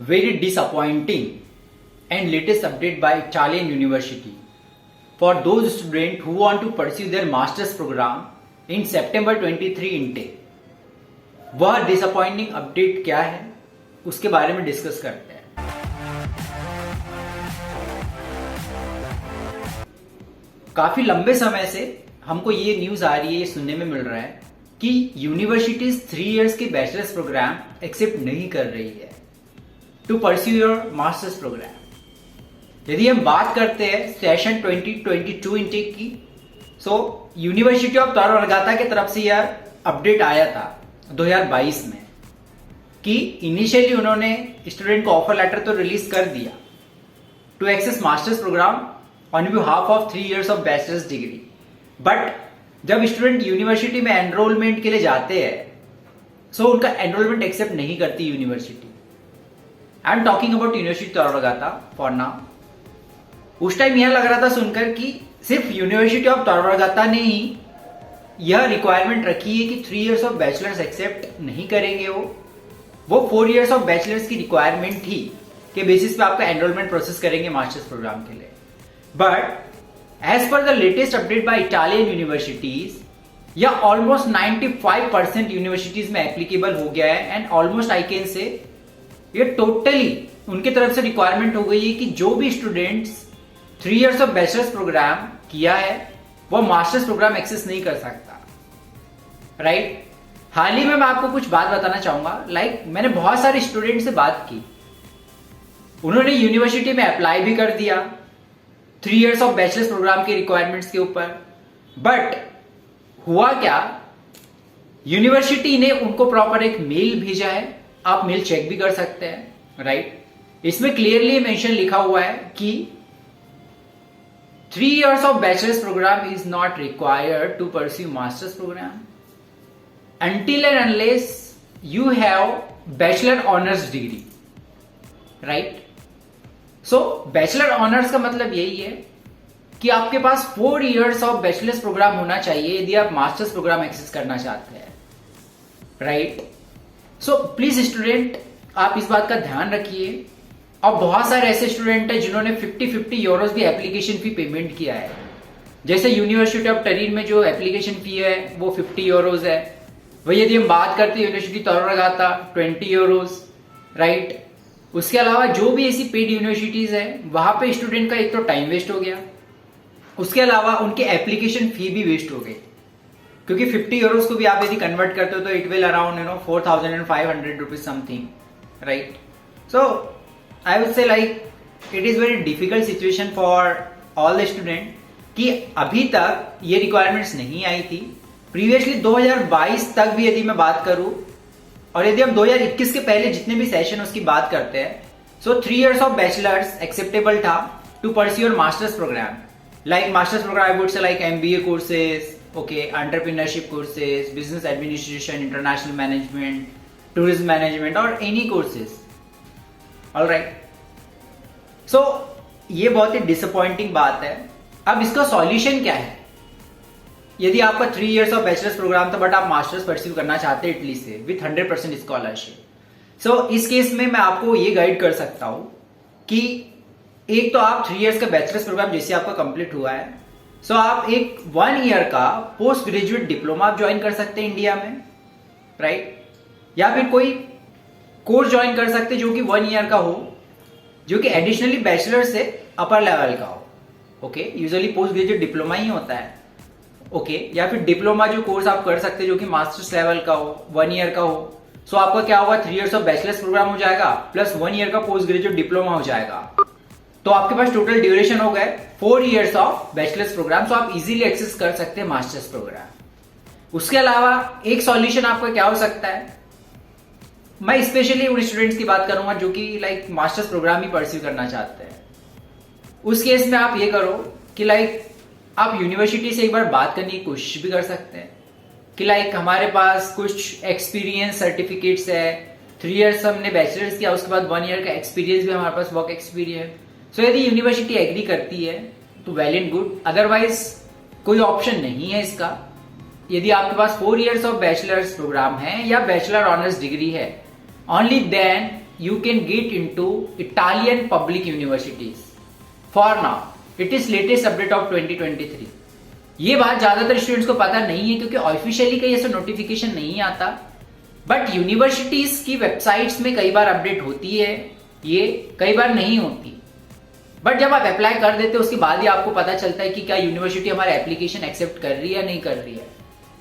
very disappointing and latest update by Italian University for those students who want to pursue their master's program in September 23 intake. वह disappointing update क्या है उसके बारे में discuss करते हैं। काफी लंबे समय से हमको ये न्यूज आ रही है, ये सुनने में मिल रहा है कि यूनिवर्सिटीज 3 इयर्स के बैचलर्स प्रोग्राम एक्सेप्ट नहीं कर रही है to pursue your master's program. यदि हम बात करते हैं सेशन 2022 इनटेक की, सो यूनिवर्सिटी ऑफ तोरागाता की तरफ से यह अपडेट आया था 2022 में कि इनिशियली उन्होंने स्टूडेंट को ऑफर लेटर तो रिलीज कर दिया to access master's program on behalf of 3 years of bachelor's degree, but जब स्टूडेंट यूनिवर्सिटी में एनरोलमेंट के लिए जाते हैं सो उनका एनरोलमेंट एक्सेप्ट नहीं करती university. I am talking about university तोरागाता फॉर नाउ। उस टाइम यह लग रहा था सुनकर कि सिर्फ यूनिवर्सिटी ऑफ तोरागाता ने ही यह रिक्वायरमेंट रखी है कि 3 इयर्स ऑफ बैचलर्स एक्सेप्ट नहीं करेंगे। वो 4 इयर्स ऑफ बैचलर्स की रिक्वायरमेंट थी के बेसिस पे आपका एनरोलमेंट प्रोसेस करेंगे मास्टर्स प्रोग्राम के लिए। But as per the latest update by Italian universities, यह ऑलमोस्ट 95% यूनिवर्सिटीज में एप्लीकेबल हो गया है and almost I can say ये टोटली उनकी तरफ से रिक्वायरमेंट हो गई है कि जो भी students 3 years of bachelors program किया है वो मास्टर्स प्रोग्राम एक्सेस नहीं कर सकता, राइट। हाल ही में मैं आपको कुछ बात बताना चाहूंगा। मैंने बहुत सारे स्टूडेंट से बात की, उन्होंने यूनिवर्सिटी में अप्लाई भी कर दिया 3 इयर्स ऑफ बैचलर्स प्रोग्राम के रिक्वायरमेंट्स के ऊपर, बट हुआ क्या, यूनिवर्सिटी ने उनको प्रॉपर एक मेल भेजा है, आप मेल चेक भी कर सकते हैं, राइट। इसमें क्लियरली मेंशन लिखा हुआ है कि 3 years of bachelor's program is not required to pursue master's program until and unless you have bachelor honors degree, right? So bachelor honors का मतलब यही है कि आपके पास 4 years of bachelor's program होना चाहिए यदि आप मास्टर्स प्रोग्राम एक्सेस करना चाहते हैं, राइट। सो प्लीज स्टूडेंट आप इस बात का ध्यान रखिए। और बहुत सारे ऐसे स्टूडेंट हैं जिन्होंने 50 यूरोस भी एप्लीकेशन फी पेमेंट किया है। जैसे यूनिवर्सिटी ऑफ टरीन में जो एप्लीकेशन फी है वो 50 यूरोस है। वही यदि हम बात करते हैं यूनिवर्सिटी तोरागाता 20 यूरोस, राइट। उसके अलावा जो भी ऐसी पेड यूनिवर्सिटीज है वहां पे स्टूडेंट का एक तो टाइम वेस्ट हो गया, उसके अलावा उनके एप्लीकेशन फी भी वेस्ट हो गई, क्योंकि 50 यूरोस को भी आप यदि कन्वर्ट करते हो तो it will around 4,500 rupees something, right. So I would say it is very difficult situation for all the student कि अभी तक ये रिक्वायरमेंट्स नहीं आई थी। प्रीवियसली 2022 तक भी यदि मैं बात करूं और यदि हम 2021 के पहले जितने भी सेशन उसकी बात करते हैं, so 3 years of bachelor's acceptable था to pursue your master's program. Master's program I would say MBA courses, okay, entrepreneurship courses, business administration, international management, tourism management और एनी कोर्सेज, ऑलराइट। सो ये बहुत ही disappointing बात है। अब इसका solution क्या है? यदि आपका 3 इयर्स ऑफ बैचलर्स प्रोग्राम था बट आप मास्टर्स परस्यू करना चाहते हैं इटली से विथ 100% स्कॉलरशिप, सो इस केस में मैं आपको ये गाइड कर सकता हूं कि एक तो आप 3 इयर्स का बैचलर्स प्रोग्राम जैसे आपका कंप्लीट हुआ है, सो आप एक 1 ईयर का पोस्ट ग्रेजुएट डिप्लोमा ज्वाइन कर सकते हैं इंडिया में, राइट। या फिर कोई कोर्स ज्वाइन कर सकते हैं जो कि 1 ईयर का हो, जो कि एडिशनली बैचलर से अपर लेवल का हो, okay. Usually post graduate diploma ही होता है, ओके। या फिर डिप्लोमा जो कोर्स आप कर सकते हैं जो कि मास्टर्स लेवल का हो, 1 ईयर का हो। सो आपका क्या होगा, 3 इयर्स ऑफ बैचलर्स प्रोग्राम हो जाएगा प्लस 1 ईयर का पोस्ट ग्रेजुएट डिप्लोमा हो जाएगा, तो आपके पास टोटल ड्यूरेशन हो गए 4 इयर्स ऑफ बैचलर्स प्रोग्राम। सो आप इजीली एक्सेस कर सकते हैं मास्टर्स प्रोग्राम। उसके अलावा एक सॉल्यूशन आपका क्या हो सकता है, मैं स्पेशली उन स्टूडेंट्स की बात करूंगा जो कि मास्टर्स प्रोग्राम ही परस्यू करना चाहते हैं। उस केस में आप ये करो कि आप यूनिवर्सिटी से एक बार बात करने की कोशिश भी कर सकते हैं कि हमारे पास कुछ एक्सपीरियंस सर्टिफिकेट्स है, 3 इयर्स हमने बैचलर्स किया, उसके बाद 1 ईयर का एक्सपीरियंस भी हमारे पास वर्क एक्सपीरियंस। सो यदि यूनिवर्सिटी एग्री करती है तो वेल एंड गुड, अदरवाइज कोई ऑप्शन नहीं है इसका। यदि आपके पास 4 इयर्स ऑफ बैचलर्स प्रोग्राम है या बैचलर ऑनर्स डिग्री है, only then you can get into Italian public universities. For now, it is latest update of 2023. ये बात ज्यादातर स्टूडेंट्स को पता नहीं है क्योंकि ऑफिशियली कहीं ऐसा नोटिफिकेशन नहीं आता, बट यूनिवर्सिटीज की वेबसाइट्स में कई बार अपडेट होती है, ये कई बार नहीं होती। बट जब आप अप्लाई कर देते हो उसके बाद ही आपको पता चलता है कि क्या यूनिवर्सिटी हमारा एप्लीकेशन एक्सेप्ट कर रही है या नहीं कर रही है।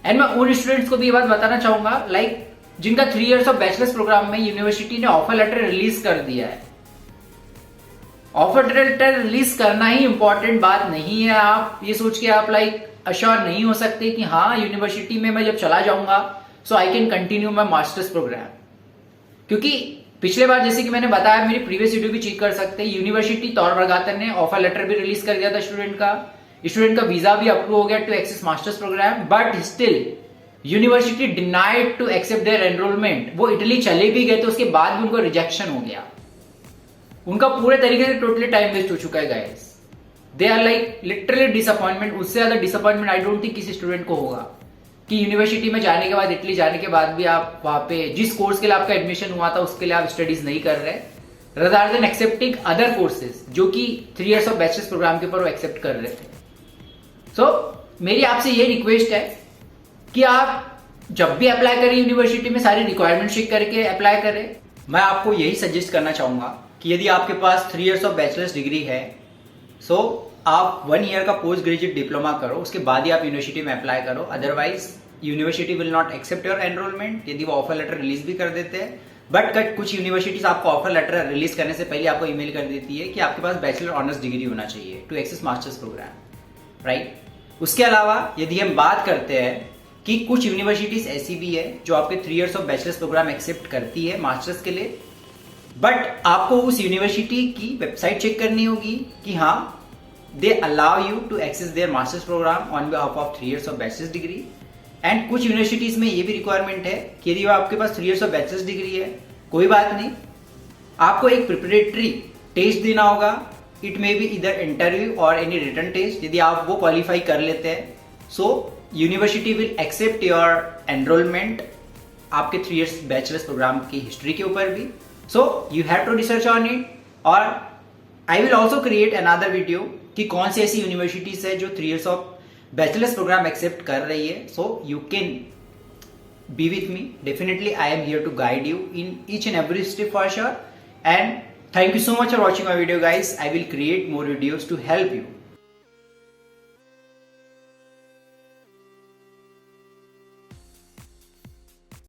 एंड मैं उन स्टूडेंट्स को भी ये बात बताना चाहूंगा लाइक जिनका 3 इयर्स ऑफ बैचलर्स प्रोग्राम में यूनिवर्सिटी ने ऑफर लेटर रिलीज कर दिया है। ऑफर लेटर रिलीज करना ही इंपॉर्टेंट बात नहीं है। आप ये सोच के आप लाइक अश्योर नहीं हो सकते कि हाँ यूनिवर्सिटी में मैं जब चला जाऊंगा so I can continue my masters program, क्योंकि पिछले बार जैसे कि मैंने बताया, मेरी प्रीवियस वीडियो भी चेक कर सकते हैं, यूनिवर्सिटी तौर वर्गातर ने ऑफर लेटर भी रिलीज कर दिया था स्टूडेंट का वीजा भी अप्रूव हो गया to access master's program, but still university denied to accept their enrolment. वो इटली चले भी गए तो उसके बाद भी उनको रिजेक्शन हो गया। उनका पूरे तरीके से टोटली टाइम वेस्ट हो चुका है guys. They are like literally disappointment. उससे ज्यादा डिसअपॉइंटमेंट आई डोंट थिंक किसी स्टूडेंट को होगा कि यूनिवर्सिटी में जाने के बाद, इटली जाने के बाद भी आप वहां पे जिस कोर्स के लिए आपका एडमिशन हुआ था उसके लिए आप स्टडीज नहीं कर रहे, rather than accepting other courses जो कि 3 इयर्स ऑफ बैचलर्स प्रोग्राम के ऊपर वो एक्सेप्ट कर रहे थे। सो मेरी आपसे ये रिक्वेस्ट है कि आप जब भी अप्लाई करें यूनिवर्सिटी में सारी रिक्वायरमेंट चेक करके अप्लाई करें। मैं आपको यही सजेस्ट करना चाहूंगा कि यदि आपके पास 3 इयर्स ऑफ बैचलर्स डिग्री है सो आप 1 ईयर का पोस्ट ग्रेजुएट डिप्लोमा करो, उसके बाद ही आप यूनिवर्सिटी में अप्लाई करो। Otherwise university will not accept your enrolment यदि वो ऑफर लेटर रिलीज भी कर देते हैं। बट कुछ यूनिवर्सिटीज आपको ऑफर लेटर रिलीज करने से पहले आपको ईमेल कर देती है कि आपके पास बैचलर ऑनर्स डिग्री होना चाहिए to access master's program, right. उसके अलावा यदि हम बात करते हैं कि कुछ यूनिवर्सिटीज ऐसी भी है जो आपके 3 years of bachelors program accept करती है मास्टर्स के लिए, बट आपको उस यूनिवर्सिटी की वेबसाइट चेक करनी होगी कि हाँ they allow you to access their master's program on behalf of 3 years of bachelor's degree. And कुछ यूनिवर्सिटीज में ये भी रिक्वायरमेंट है कि यदि आपके पास 3 इयर्स ऑफ बैचलर्स डिग्री है, कोई बात नहीं, आपको एक प्रिपरेटरी टेस्ट देना होगा। It may be either interview और एनी रिटन टेस्ट। यदि आप वो क्वालिफाई कर लेते हैं so university will accept your enrollment आपके 3 इयर्स बैचलर्स प्रोग्राम की हिस्ट्री के ऊपर भी। So you have to research on it. और I will also create another video कि कौन सी ऐसी यूनिवर्सिटीज है जो 3 years of bachelors program accept कर रही है। So you can B with me, definitely I am here to guide you in each and every step for sure. And thank you so much for watching my video guys. I will create more videos to help you.